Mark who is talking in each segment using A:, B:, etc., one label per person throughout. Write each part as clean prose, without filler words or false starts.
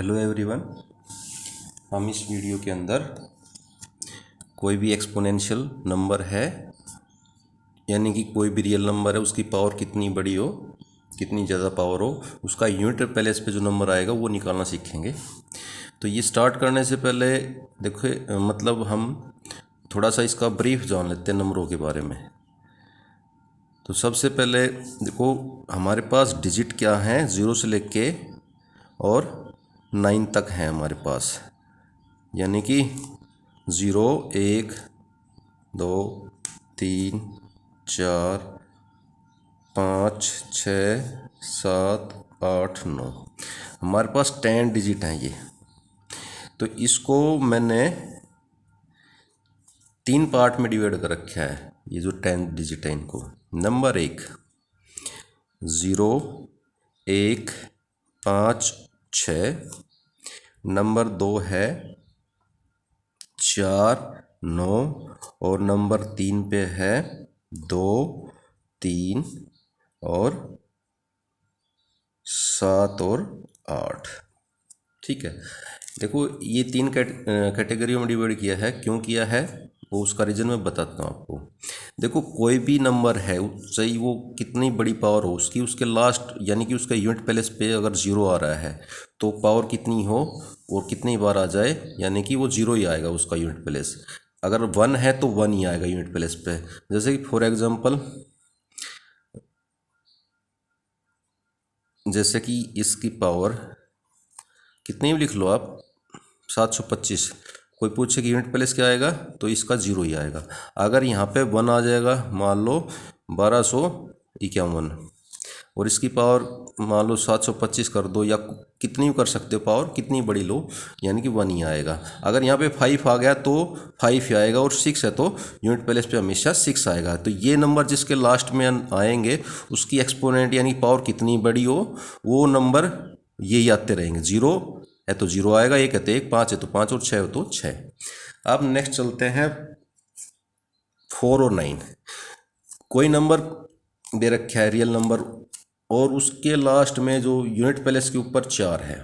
A: Hello everyone. हम इस video के अंदर कोई भी एक्सपोनेंशियल नंबर है यानी कि कोई भी रियल नंबर है, उसकी पावर कितनी बड़ी हो, कितनी ज़्यादा पावर हो, उसका यूनिट प्लेस पे जो नंबर आएगा वो निकालना सीखेंगे। तो ये स्टार्ट करने से पहले देखो मतलब हम थोड़ा सा इसका ब्रीफ जान लेते हैं नंबरों के बारे में। तो सबसे पहले देखो हमारे पास डिजिट क्या हैं, 0 से लेके और 9 तक हैं हमारे पास, यानी कि 0 1 2 3 4 5 6 7 8 9 हमारे पास 10 डिजिट हैं ये। तो इसको मैंने 3 पार्ट में डिवाइड कर रखा है, ये जो 10 डिजिट है इनको। नंबर 1 0 1 5 6, नंबर 2 है 4 9 और नंबर 3 पे है 2 3 और 7 और 8। ठीक है, देखो ये 3 कैटेगरियों में डिवाइड किया है। क्यों किया है वो उसका रीज़न मैं बताता हूँ आपको। देखो कोई भी नंबर है, चाहे वो कितनी बड़ी पावर हो उसकी, उसके लास्ट यानी कि उसका यूनिट प्लेस पे अगर 0 आ रहा है तो पावर कितनी हो और कितनी बार आ जाए, यानी कि वो 0 ही आएगा उसका यूनिट प्लेस। अगर 1 है तो 1 ही आएगा यूनिट प्लेस पे। जैसे कि फॉर एग्जांपल, जैसे कि इसकी पावर कितनी भी लिख लो आप, 725। कोई पूछे कि यूनिट प्लेस क्या आएगा तो इसका 0 ही आएगा। अगर यहाँ पे 1 आ जाएगा, मान लो 1251, और इसकी पावर मान लो 725 कर दो, या कितनी भी कर सकते हो पावर, कितनी बड़ी लो, यानी कि 1 ही आएगा। अगर यहाँ पे 5 आ गया तो 5 ही आएगा, और 6 है तो यूनिट प्लेस पे हमेशा 6 आएगा। तो ये नंबर जिसके लास्ट में आएंगे उसकी एक्सपोनेंट यानी पावर कितनी बड़ी हो वो नंबर यही आते रहेंगे। 0 है तो 0 आएगा, 1 है तो 1, 5 है तो 5 और 6 है तो 6। अब नेक्स्ट चलते हैं 4 और 9। कोई नंबर दे रखा है रियल नंबर और उसके लास्ट में जो यूनिट प्लेस के ऊपर 4 है,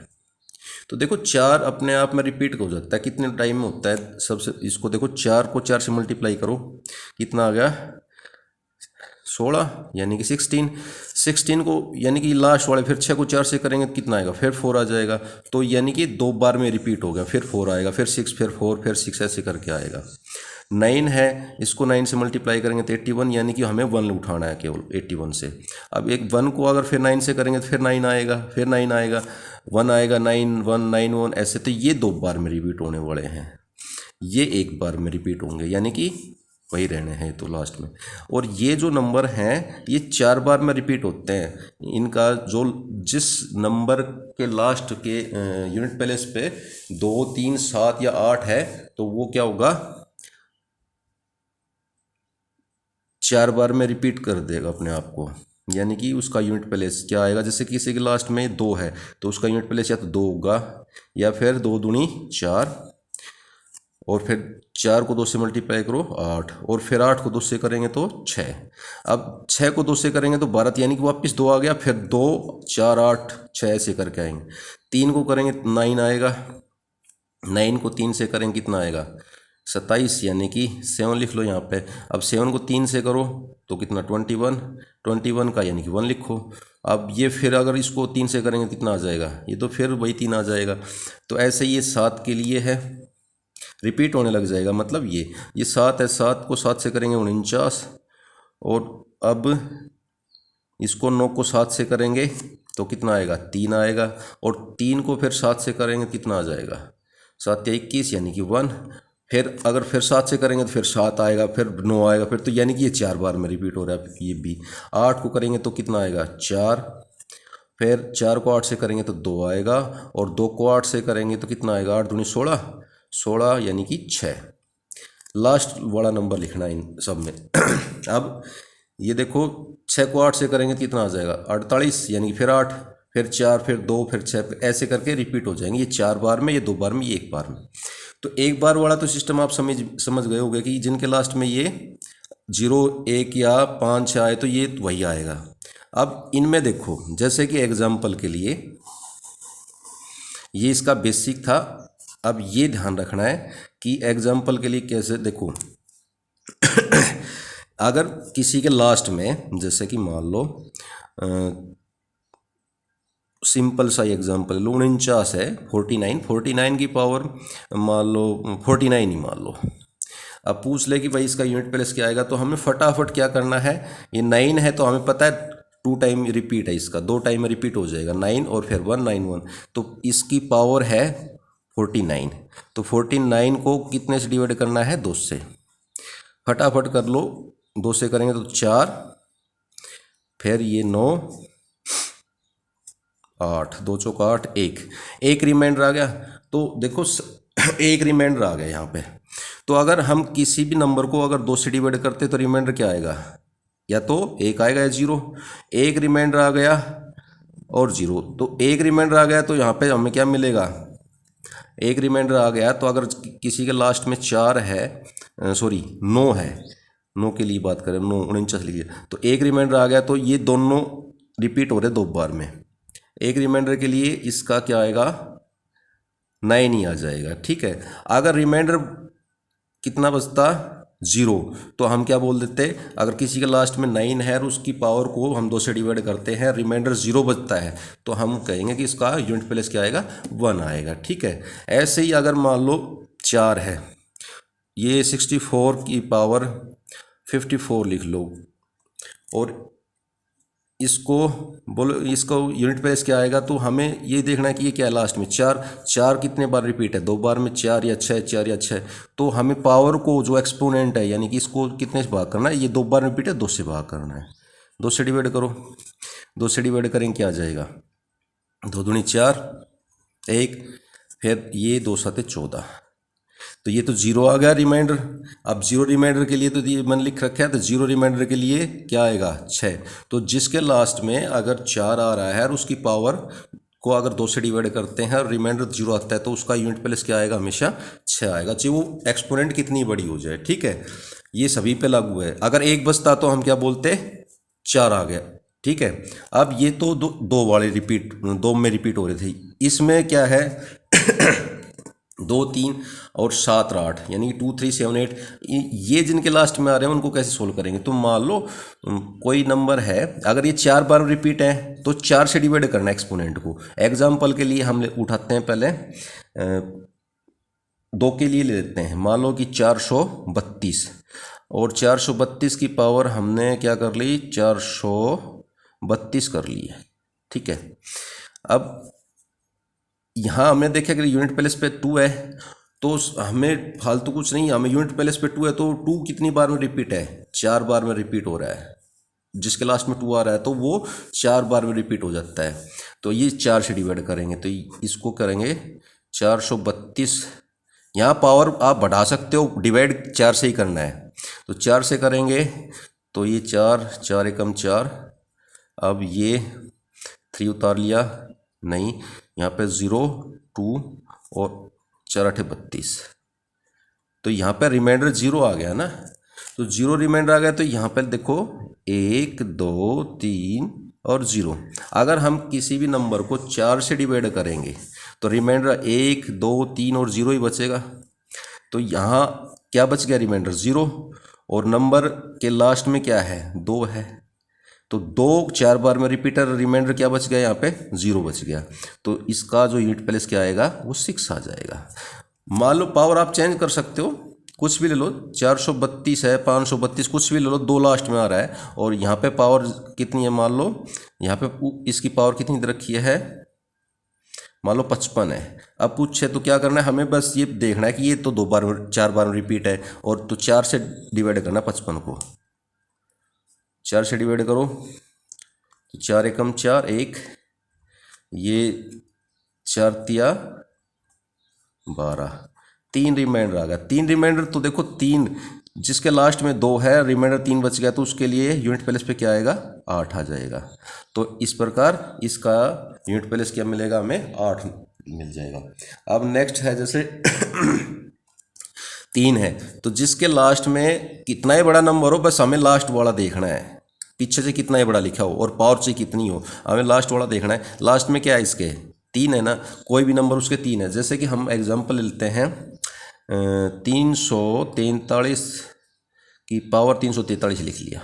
A: तो देखो 4 अपने आप में रिपीट हो जाता है। कितने टाइम में होता है सबसे, इसको देखो 4 को 4 से मल्टीप्लाई करो, कितना आ गया 16, यानी कि 16 को यानी कि लास्ट वाले, फिर 6 को 4 से करेंगे तो कितना आएगा, फिर 4 आ जाएगा। तो यानी कि 2 बार में रिपीट हो गया, फिर 4 आएगा, फिर 6, फिर 4, फिर 6, ऐसे करके आएगा। 9 है, इसको 9 से मल्टीप्लाई करेंगे तो 81, यानी कि हमें 1 उठाना है केवल 81 से। अब एक 1 को अगर फिर 9 से करेंगे तो फिर 9 आएगा, फिर 9 आएगा, 1 आएगा, 9 1 9 1, ऐसे। तो ये 2 बार में रिपीट होने वाले हैं, ये 1 बार में रिपीट होंगे, यानी कि वही रहने हैं तो लास्ट में। और ये जो नंबर हैं ये 4 बार में रिपीट होते हैं। इनका जो जिस नंबर के लास्ट के यूनिट प्लेस पे 2 3 7 या 8 है तो वो क्या होगा, 4 बार में रिपीट कर देगा अपने आप को, यानी कि उसका यूनिट प्लेस क्या आएगा। जैसे किसी के लास्ट में 2 है तो उसका यूनिट प्लेस या तो 2 होगा, या फिर 2 दूनी 4, और फिर 4 को 2 से मल्टीप्लाई करो 8, और फिर 8 को 2 से करेंगे तो 6। अब 6 को 2 से करेंगे तो 12, यानी कि वापस 2 आ गया, फिर 2 4 8 6 ऐसे करके आएंगे। 3 को करेंगे तो 9 आएगा, 9 को 3 से करेंगे कितना आएगा 27, यानी कि 7 लिख लो यहाँ पे। अब 7 को 3 से करो तो कितना 21, 21 का यानी कि 1 लिखो। अब ये फिर अगर इसको 3 से करेंगे कितना आ जाएगा, ये तो फिर वही 3 आ जाएगा। तो ऐसे ये 7 के लिए है, रिपीट होने लग जाएगा। मतलब ये 7 है, 7 को 7 से करेंगे 49, और अब इसको 9 को 7 से करेंगे तो कितना आएगा 3 आएगा, और 3 को फिर 7 से करेंगे कितना आ जाएगा 7 या 21, यानी कि 1। फिर अगर फिर 7 से करेंगे तो फिर 7 आएगा, फिर 9 आएगा, फिर तो यानी कि ये 4 बार में रिपीट हो रहा है ये भी। 8 को करेंगे तो कितना आएगा 4, फिर 4 को 8 से करेंगे तो 2 आएगा, और 2 को 8 से करेंगे तो कितना आएगा 8 दूनी 16, 16 यानी कि 6। लास्ट वाला नंबर लिखना है इन सब में। अब ये देखो 6 को 8 से करेंगे तो कितना आ जाएगा 48, यानी कि फिर 8, फिर 4, फिर 2, फिर 6, ऐसे करके रिपीट हो जाएंगे। ये 4 बार में, ये 2 बार में, ये 1 बार में। तो 1 बार वाला तो सिस्टम आप समझ गए होंगे कि जिनके लास्ट में ये 0 1 या 5 6 आए तो ये वही आएगा। अब इनमें देखो, जैसे कि एग्जाम्पल के लिए ये इसका बेसिक था। अब ये ध्यान रखना है कि एग्जाम्पल के लिए कैसे देखो अगर किसी के लास्ट में, जैसे कि मान लो सिंपल सा एग्जांपल लो, 49 है, 49 की पावर मान लो 49 ही मान लो। अब पूछ ले कि भाई इसका यूनिट प्लेस क्या आएगा, तो हमें फटाफट क्या करना है, ये 9 है तो हमें पता है 2 टाइम रिपीट है इसका, 2 टाइम में रिपीट हो जाएगा 9 और फिर 191, तो इसकी पावर है 49। तो 49 को कितने से डिवाइड करना है, 2 से। फटाफट कर लो, 2 से करेंगे तो 4, फिर ये 9, 8, 2 चौका 8, एक रिमाइंडर आ गया। तो देखो एक रिमाइंडर आ गया यहाँ पे। तो अगर हम किसी भी नंबर को अगर 2 से डिवाइड करते तो रिमाइंडर क्या आएगा, या तो 1 आएगा या 0। एक रिमाइंडर आ गया और 0, तो एक रिमाइंडर आ गया तो यहाँ पे हमें क्या मिलेगा, एक रिमाइंडर आ गया। तो अगर किसी के लास्ट में 4 है, सॉरी 9 है, 9 के लिए बात करें, 9 49 लीजिए, तो एक रिमाइंडर आ गया, तो ये दोनों रिपीट हो रहे 2 बार में। एक रिमाइंडर के लिए इसका क्या आएगा, 9 ही आ जाएगा, ठीक है। अगर रिमाइंडर कितना बचता, 0, तो हम क्या बोल देते, अगर किसी के लास्ट में 9 है और उसकी पावर को हम 2 से डिवाइड करते हैं, रिमाइंडर 0 बचता है, तो हम कहेंगे कि इसका यूनिट प्लेस क्या आएगा, 1 आएगा, ठीक है। ऐसे ही अगर मान लो 4 है, ये 64 की पावर 54 लिख लो, और इसको बोलो, इसको यूनिट प्लेस क्या आएगा, तो हमें ये देखना है कि ये क्या है लास्ट में 4 कितने बार रिपीट है, 2 बार में 4 या 6, 4 या 6। तो हमें पावर को जो एक्सपोनेंट है, यानी कि इसको कितने से भाग करना है, ये 2 बार रिपीट है, 2 से भाग करना है। 2 से डिवाइड करो, 2 से डिवाइड करेंगे क्या आ जाएगा, 2 दूनी 4, 1, फिर ये 2 7 14, तो ये तो 0 आ गया रिमाइंडर। अब 0 रिमाइंडर के लिए तो ये मैंने लिख रखा है, तो 0 रिमाइंडर के लिए क्या आएगा, 6। तो जिसके लास्ट में अगर 4 आ रहा है और उसकी पावर को अगर 2 से डिवाइड करते हैं और रिमाइंडर 0 आता है, तो उसका यूनिट प्लेस क्या आएगा, हमेशा 6 आएगा, चाहे वो एक्सपोनेंट कितनी बड़ी हो जाए, ठीक है। ये सभी पे लागू है। अगर 1 बचता तो हम क्या बोलते, 4 आ गया, ठीक है। अब ये तो दो वाले रिपीट, 2 में रिपीट हो रहे थे, इसमें क्या है 2 3 और 7 और 8, यानी कि 2 3 7 8, ये जिनके लास्ट में आ रहे हैं उनको कैसे सोल्व करेंगे। तो मान लो कोई नंबर है, अगर ये 4 बार रिपीट है तो 4 से डिवाइड करना एक्सपोनेंट को। एग्जाम्पल के लिए हम उठाते हैं, पहले 2 के लिए ले लेते हैं। मान लो कि 432, और 432 की पावर हमने क्या कर ली, 432 कर ली है, ठीक है। अब यहाँ हमने देखा कि यूनिट प्लेस पे 2 है, तो हमें फालतू कुछ नहीं, हमें यूनिट प्लेस पे 2 है, तो 2 कितनी बार में रिपीट है, 4 बार में रिपीट हो रहा है। जिसके लास्ट में 2 आ रहा है तो वो 4 बार में रिपीट हो जाता है। तो ये 4 से डिवाइड करेंगे, तो इसको करेंगे 432। यहाँ पावर आप बढ़ा सकते हो, डिवाइड 4 से ही करना है, तो 4 से करेंगे तो ये 4 4 एकम 4, अब ये 3 उतार लिया, नहीं, यहाँ पे 0 2 और 4 8 32, तो यहाँ पे रिमाइंडर 0 आ गया ना। तो 0 रिमाइंडर आ गया, तो यहाँ पे देखो 1 2 3 और 0। अगर हम किसी भी नंबर को 4 से डिवाइड करेंगे तो रिमाइंडर 1 2 3 और 0 ही बचेगा। तो यहाँ क्या बच गया, रिमाइंडर 0, और नंबर के लास्ट में क्या है, 2 है, तो 2 4 बार में रिपीटर, रिमाइंडर क्या बच गया, यहाँ पे 0 बच गया। तो इसका जो यूनिट प्लेस क्या आएगा, वो 6 आ जाएगा। मान लो पावर आप चेंज कर सकते हो, कुछ भी ले लो, 432 है, 532, कुछ भी ले लो, 2 लास्ट में आ रहा है, और यहाँ पे पावर कितनी है, मान लो यहाँ पे इसकी पावर कितनी दे रखी है, मान लो 55 है। अब पूछे तो क्या करना है, हमें बस ये देखना है कि ये तो 2 बार 4 बार में रिपीट है, और तो 4 से डिवाइड करना 55 को, 4 से डिवाइड करो तो 4 एकम 4 1, ये 4 तिया 12, 3 रिमाइंडर आ गया। 3 रिमाइंडर तो देखो 3, जिसके लास्ट में 2 है, रिमाइंडर 3 बच गया, तो उसके लिए यूनिट प्लेस पे क्या आएगा, 8 आ जाएगा। तो इस प्रकार इसका यूनिट प्लेस क्या मिलेगा, हमें 8 मिल जाएगा। अब नेक्स्ट है, जैसे 3 है, तो जिसके लास्ट में कितना ही बड़ा नंबर हो, बस हमें लास्ट वाला देखना है, पीछे से कितना ही बड़ा लिखा हो और पावर से कितनी हो, हमें लास्ट वाला देखना है। लास्ट में क्या है इसके, तीन है ना, कोई भी नंबर उसके तीन है। जैसे कि हम एग्जांपल लेते हैं 343 की पावर 343 लिख लिया।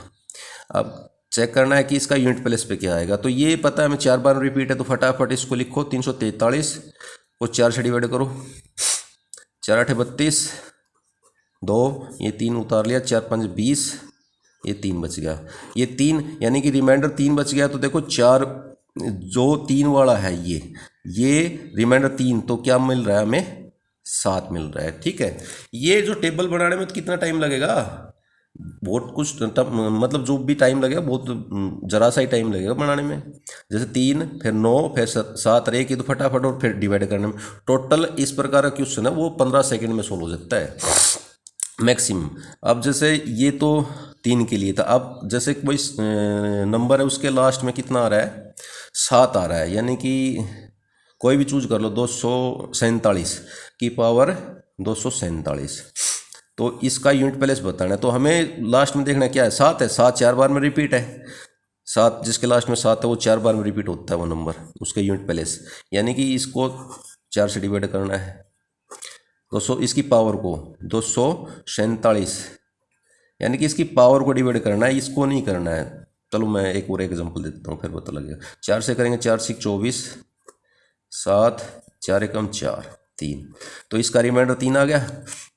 A: अब चेक करना है कि इसका यूनिट प्लेस पे क्या आएगा। तो ये पता है हमें 4 बार रिपीट है, तो फटाफट इसको लिखो 343 को 4 से डिवाइड करो, 4 8 32, 2 ये 3 उतार लिया, 4 5 20, ये 3 बच गया। ये 3 यानी कि रिमाइंडर 3 बच गया। तो देखो 4 जो 3 वाला है ये रिमाइंडर 3, तो क्या मिल रहा है हमें 7 मिल रहा है। ठीक है, ये जो टेबल बनाने में तो कितना टाइम लगेगा, बहुत कुछ मतलब जो भी टाइम लगेगा बहुत जरा सा ही टाइम लगेगा बनाने में। जैसे 3 फिर 9 फिर 7 रहे कि तो फटाफट और फिर डिवाइड करने में टोटल इस प्रकार का क्वेश्चन है वो 15 सेकंड में सोल्व हो जाता है मैक्सिमम। अब जैसे ये तो 3 के लिए था। अब जैसे कोई नंबर है उसके लास्ट में कितना आ रहा है 7 आ रहा है, यानी कि कोई भी चूज कर लो 247 की पावर 247, तो इसका यूनिट प्लेस बताना है। तो हमें लास्ट में देखना क्या है 7 है, 7 4 बार में रिपीट है, 7 जिसके लास्ट में 7 है वो 4 बार में रिपीट होता है वो नंबर उसके यूनिट प्लेस, यानी कि इसको 4 से डिवाइड करना है। 200 इसकी पावर को 247 यानी कि इसकी पावर को डिवाइड करना है, इसको नहीं करना है। चलो मैं एक और एग्जांपल देता हूँ फिर पता लगेगा। 4 से करेंगे 4 6 24, 7 4 एकम 4 3, तो इसका रिमाइंडर 3 आ गया।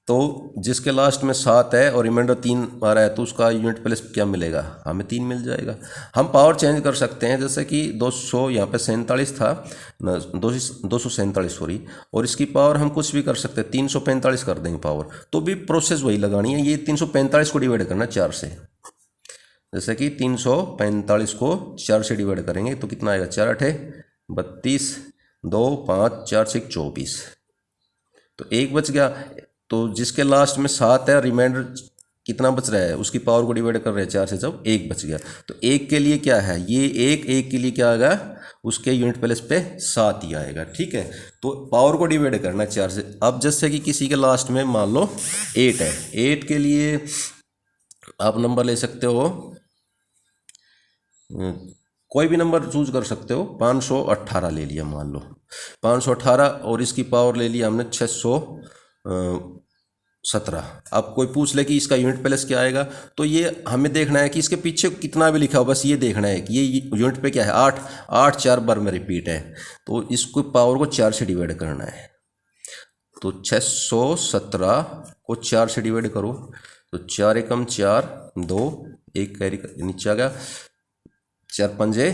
A: तो जिसके लास्ट में 7 है और रिमाइंडर 3 आ रहा है तो उसका यूनिट प्लेस क्या मिलेगा, हमें 3 मिल जाएगा। हम पावर चेंज कर सकते हैं, जैसे कि 200 यहाँ पे 47 था, 247 सॉरी, और इसकी पावर हम कुछ भी कर सकते हैं 345 कर देंगे पावर, तो भी प्रोसेस वही लगानी है। ये 345 को डिवाइड करना 4 से, जैसे कि 345 को 4 से डिवाइड करेंगे तो कितना आएगा 4 8 32, 2 5 4 6 24, तो 1 बच गया। तो जिसके लास्ट में 7 है रिमाइंडर कितना बच रहा है उसकी पावर को डिवाइड कर रहे हैं 4 से, जब 1 बच गया तो 1 के लिए क्या है ये 1 के लिए क्या आएगा उसके यूनिट प्लेस पे 7 ही आएगा। ठीक है, तो पावर को डिवाइड करना है 4 से। अब जैसे कि किसी के लास्ट में मान लो 8 है, 8 के लिए आप नंबर ले सकते हो, कोई भी नंबर चूज कर सकते हो। 518 ले लिया मान लो, 518 और इसकी पावर ले लिया हमने 617। अब कोई पूछ ले कि इसका यूनिट प्लेस क्या आएगा, तो ये हमें देखना है कि इसके पीछे कितना भी लिखा हो, बस ये देखना है कि ये यूनिट पे क्या है 8 8 4 बार में रिपीट है, तो इसको पावर को 4 से डिवाइड करना है। तो 617 को 4 से डिवाइड करो तो 4 एकम 4, 2 1 कैरी नीचे आ गया, 4 पंजे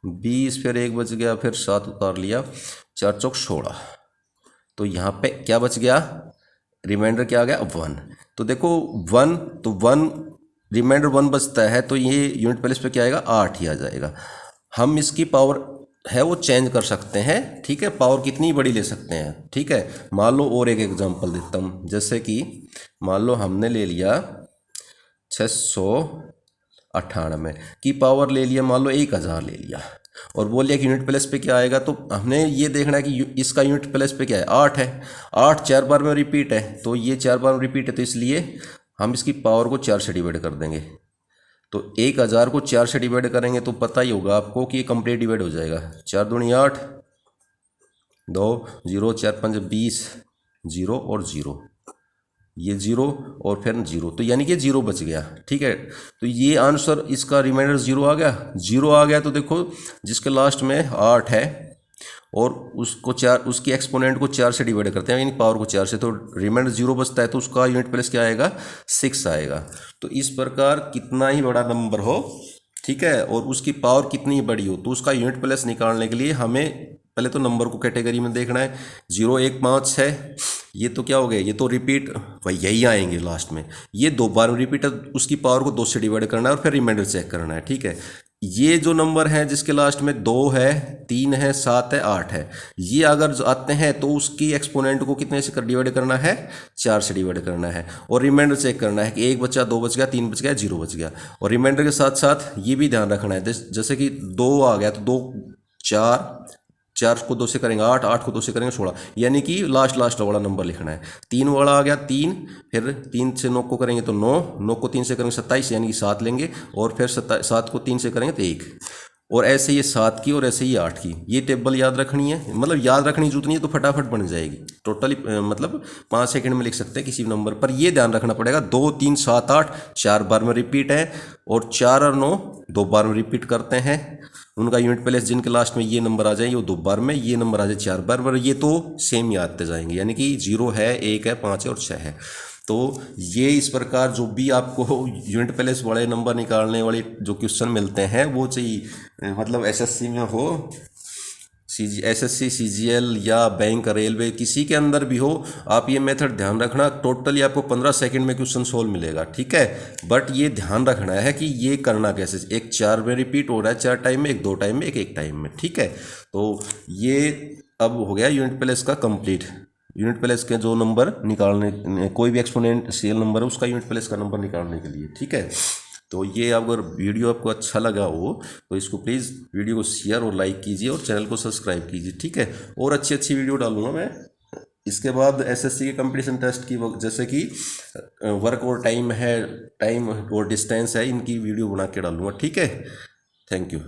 A: 20, फिर 1 बच गया, फिर 7 उतार लिया, 4 चौक 16। तो यहाँ पे क्या बच गया, रिमाइंडर क्या आ गया 1। तो देखो 1, तो 1 रिमाइंडर 1 बचता है, तो ये यूनिट प्लेस पे क्या आएगा 8 ही आ जाएगा। हम इसकी पावर है वो चेंज कर सकते हैं। ठीक है, पावर कितनी बड़ी ले सकते हैं। ठीक है, मान लो और एक एग्जांपल देता हूँ, जैसे कि मान लो हमने ले लिया 698 की पावर ले लिया, मान लो 1000 ले लिया और बोल लिया कि यूनिट प्लेस पे क्या आएगा। तो हमने ये देखना है कि इसका यूनिट प्लेस पे क्या है 8 है, 8 4 बार में रिपीट है, तो ये 4 बार में रिपीट है, तो इसलिए हम इसकी पावर को 4 से डिवाइड कर देंगे। तो 1000 को 4 से डिवाइड करेंगे तो पता ही होगा आपको कि ये कंप्लीट डिवाइड हो जाएगा। 4 दूनी 8, 2 0, 4 5 20, 0 और 0, ये 0 और फिर 0, तो यानी कि 0 बच गया। ठीक है, तो ये आंसर इसका रिमाइंडर 0 आ गया। 0 आ गया तो देखो जिसके लास्ट में 8 है और उसको 4 उसकी एक्सपोनेंट को 4 से डिवाइड करते हैं, यानी पावर को 4 से, तो रिमाइंडर 0 बचता है, तो उसका यूनिट प्लेस क्या आएगा 6 आएगा। तो इस प्रकार कितना ही बड़ा नंबर हो, ठीक है, और उसकी पावर कितनी बड़ी हो, तो उसका यूनिट प्लेस निकालने के लिए हमें पहले तो नंबर को कैटेगरी में देखना है। 0 1 5 6, ये तो क्या हो गया, ये तो रिपीट भाई यही आएंगे लास्ट में। ये 2 बार में रिपीट है, उसकी पावर को 2 से डिवाइड करना है और फिर रिमाइंडर चेक करना है। ठीक है, ये जो नंबर है जिसके लास्ट में 2 है, 3 है, 7 है, 8 है, ये अगर आते हैं तो उसकी एक्सपोनेंट को कितने से डिवाइड करना है 4 से डिवाइड करना है और रिमाइंडर चेक करना है कि 1 बचा, 2 बच गया, 3 बच गया, 0 बच गया। और रिमाइंडर के साथ साथ ये भी ध्यान रखना है, जैसे कि 2 आ गया तो 2 4 को 2 से करेंगे 8, 8 को 2 से करेंगे 16, यानी कि लास्ट वाला नंबर लिखना है। 3 वाला आ गया 3, फिर 3 से 9 को करेंगे तो 9, 9 को 3 से करेंगे 27, यानी कि 7 लेंगे और फिर 7 को 3 से करेंगे तो 1, और ऐसे ये 7 की और ऐसे ये 8 की, ये टेबल याद रखनी है, मतलब याद रखनी जरूरत नहीं है तो फटाफट बन जाएगी टोटली, मतलब 5 सेकंड में लिख सकते हैं किसी भी नंबर पर। ये ध्यान रखना पड़ेगा 2 3 7 8 4 बार में रिपीट है, और 4 और 9 2 बार में रिपीट करते हैं। उनका यूनिट प्लेस जिनके लास्ट में ये नंबर आ जाए वो 2 बार में, ये नंबर आ जाए 4 बार में, ये तो सेम ही आते जाएंगे, यानी कि 0 है, 1 है, 5 है और 6 है। तो ये इस प्रकार जो भी आपको यूनिट प्लेस बड़े नंबर निकालने वाले जो क्वेश्चन मिलते हैं वो चाहिए, मतलब एसएससी में हो, एसएससी सीजीएल या बैंक रेलवे किसी के अंदर भी हो, आप ये मेथड ध्यान रखना। टोटली आपको 15 सेकंड में क्वेश्चन सोल्व मिलेगा, ठीक है। बट ये ध्यान रखना है कि ये करना कैसे, एक 4 में रिपीट हो रहा है 4 टाइम में, एक 2 टाइम में, एक टाइम में, ठीक है। तो ये अब हो गया यूनिट प्लेस का कंप्लीट। यूनिट प्लेस के जो नंबर निकालने, कोई भी एक्सपोनेंशियल नंबर है उसका यूनिट प्लेस का नंबर निकालने के लिए, ठीक है। तो ये अगर वीडियो आपको अच्छा लगा हो तो इसको प्लीज़ वीडियो को शेयर और लाइक कीजिए और चैनल को सब्सक्राइब कीजिए, ठीक है। और अच्छी अच्छी वीडियो डालूंगा मैं इसके बाद एसएससी के कंपटीशन टेस्ट की, जैसे कि वर्क और टाइम है, टाइम और डिस्टेंस है, इनकी वीडियो बना के डालूंगा, ठीक है। Thank you.